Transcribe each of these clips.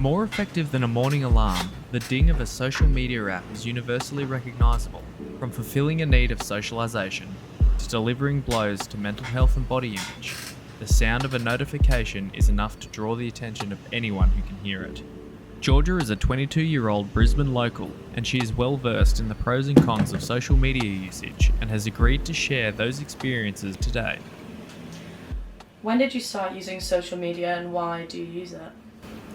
More effective than a morning alarm, the ding of a social media app is universally recognisable, from fulfilling a need of socialisation to delivering blows to mental health and body image. The sound of a notification is enough to draw the attention of anyone who can hear it. Georgia is a 22-year-old Brisbane local, and she is well versed in the pros and cons of social media usage and has agreed to share those experiences today. When did you start using social media and why do you use it?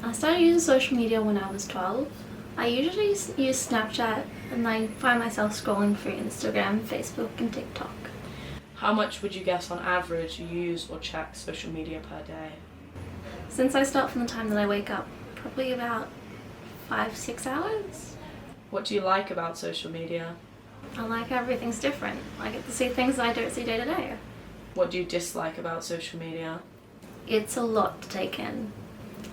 I started using social media when I was 12. I usually use Snapchat and I find myself scrolling through Instagram, Facebook and TikTok. How much would you guess on average you use or check social media per day? Since I start from the time that I wake up, probably about 5-6 hours. What do you like about social media? I like how everything's different. I get to see things that I don't see day to day. What do you dislike about social media? It's a lot to take in.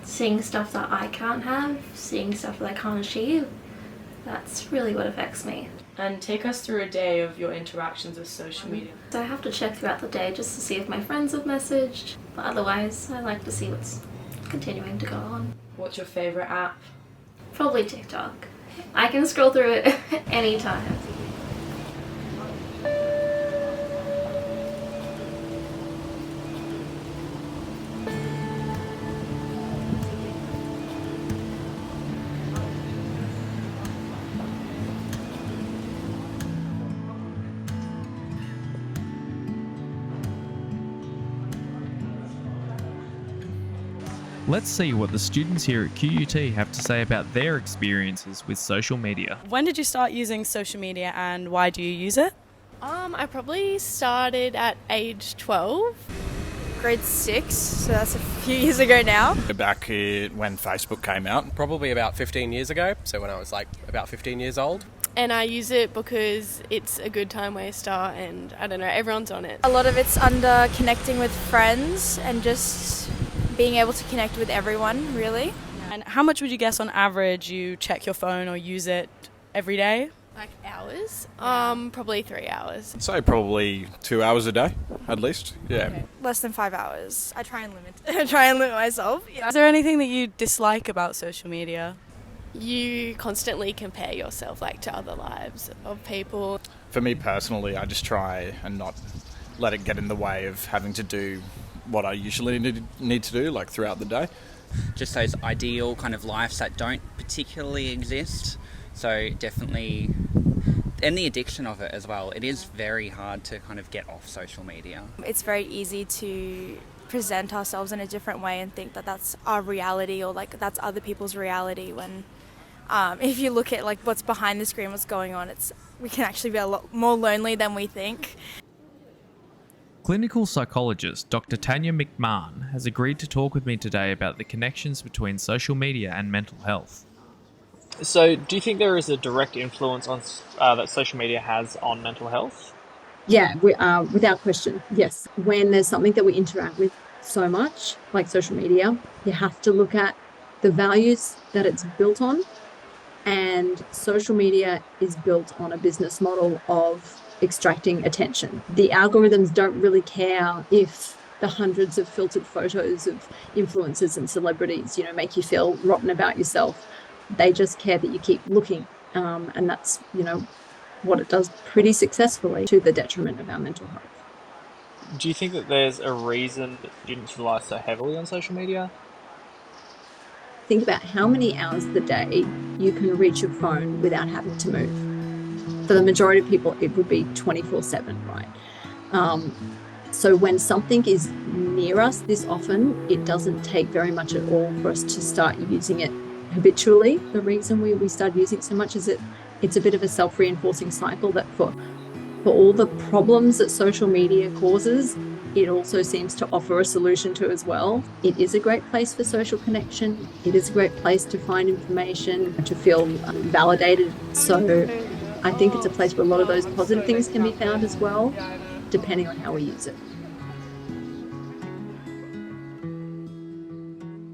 Seeing stuff that I can't have, seeing stuff that I can't achieve, that's really what affects me. And take us through a day of your interactions with social media. So I have to check throughout the day just to see if my friends have messaged, but otherwise I like to see what's continuing to go on. What's your favourite app? Probably TikTok. I can scroll through it anytime. Let's see what the students here at QUT have to say about their experiences with social media. When did you start using social media and why do you use it? I probably started at age 12. Grade 6, so that's a few years ago now. Back when Facebook came out. Probably about 15 years ago, so when I was like about 15 years old. And I use it because it's a good time waster and I don't know, everyone's on it. A lot of it's under connecting with friends and just being able to connect with everyone, really. And how much would you guess on average you check your phone or use it every day? Like hours? Probably 3 hours. I'd say probably 2 hours a day, at least. Yeah. Okay. Less than 5 hours. I try and limit myself. Yeah. Is there anything that you dislike about social media? You constantly compare yourself like to other lives of people. For me personally, I just try and not let it get in the way of having to do what I usually need to do, like throughout the day. Just those ideal kind of lives that don't particularly exist. So definitely, and the addiction of it as well. It is very hard to kind of get off social media. It's very easy to present ourselves in a different way and think that that's our reality or like that's other people's reality when if you look at like what's behind the screen, what's going on, we can actually be a lot more lonely than we think. Clinical psychologist Dr. Tanya McMahon has agreed to talk with me today about the connections between social media and mental health. So, do you think there is a direct influence on that social media has on mental health? Yeah, without question, yes. When there's something that we interact with so much, like social media, you have to look at the values that it's built on. And social media is built on a business model of extracting attention. The algorithms don't really care if the hundreds of filtered photos of influencers and celebrities, make you feel rotten about yourself. They just care that you keep looking. And that's, what it does pretty successfully to the detriment of our mental health. Do you think that there's a reason that students rely so heavily on social media? Think about how many hours of the day you can reach your phone without having to move. For the majority of people, it would be 24/7, right? So when something is near us this often, it doesn't take very much at all for us to start using it habitually. The reason we start using it so much is it's a bit of a self-reinforcing cycle that for all the problems that social media causes, it also seems to offer a solution to as well. It is a great place for social connection. It is a great place to find information, to feel validated. So I think it's a place where a lot of those positive things can be found as well, depending on how we use it.